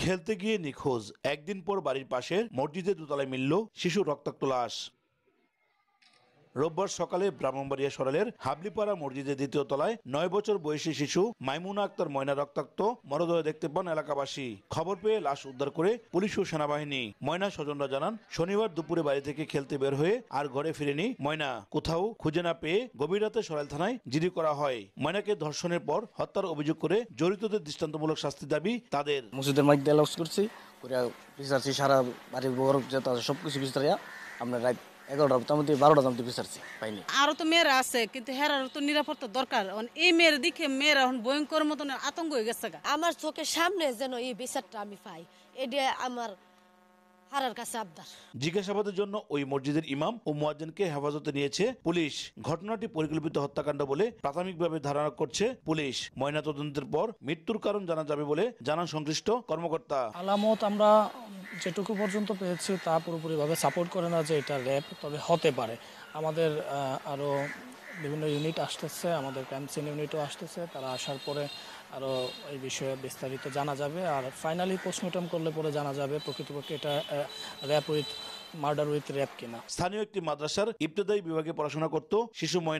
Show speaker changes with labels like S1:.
S1: খেলতে গিয়ে নিখোঁজ, একদিন পর বাড়ির পাশের মসজিদের দোতলায় মিলল শিশুর রক্তাক্ত লাশ। রোববার সকালে ব্রাহ্মণবাড়িয়া সরাইলের হাবলিপাড়া মসজিদের দ্বিতীয় তলায় 9 বছর বয়সী শিশু মাইমুনা আক্তার ময়না রক্তাক্ত মরদেহ দেখতে পান এলাকাবাসী। খবর পেয়ে লাশ উদ্ধার করে পুলিশ ও সেনাবাহিনী। ময়না স্বজনরা জানান, শনিবার দুপুরে বাড়ি থেকে খেলতে বের হয়ে আর ঘরে ফিরেনি ময়না। কোথাও খুঁজে না পেয়ে গভীর রাতে সরাইল থানায় জিডি করা হয়। ময়নাকে ধর্ষণের পর হত্যার অভিযোগ করে জড়িতদের দৃষ্টান্তমূলক শাস্তি দাবি তাদের।
S2: মসজিদের মধ্যে লস করছি বিচারছি, সারা বাড়ির বড় সবকিছু বিচারিয়া আমরা রাত 11টার মধ্যে 12টার মধ্যে বিচারছি, পাইনি।
S3: আরো তো মেয়েরা আছে, কিন্তু হেরার তো নিরাপত্তা দরকার। এই মেয়ের দিকে মেয়েরা এখন ভয়ঙ্কর মতন আতঙ্ক হয়ে গেছে।
S4: আমার চোখের সামনে যেন এই বিচারটা আমি পাই, এটা আমার হারার কাছে আবদার।
S1: জিজ্ঞাসাবাদের জন্য ওই মসজিদের ইমাম ও মুয়াজ্জিনকে হেফাজতে নিয়েছে পুলিশ। ঘটনাটি পরিকল্পিত হত্যাকাণ্ড বলে প্রাথমিকভাবে ধারণা করছে পুলিশ। ময়না তদন্তের পর মৃত্যুর কারণ জানা যাবে বলে জানান সংশ্লিষ্ট কর্মকর্তা।
S5: আলামত আমরা যেটুকু পর্যন্ত পেয়েছি তা পুরোপুরিভাবে সাপোর্ট করে না যে এটা র্যাপ, তবে হতে পারে। আমাদের আরও বিভিন্ন ইউনিট আসতেছে, আমাদের ক্রাইম সিন ইউনিটও আসতেছে। তারা আসার পরে আরও এই বিষয়ে বিস্তারিত জানা যাবে। আর ফাইনালি পোস্টমর্টম করলে পরে জানা যাবে প্রকৃতপক্ষে এটা rape with murder with rape কিনা।
S1: স্থানীয় একটি মাদ্রাসার ইবতেদায়ী বিভাগে পড়াশোনা করত শিশু ময়না।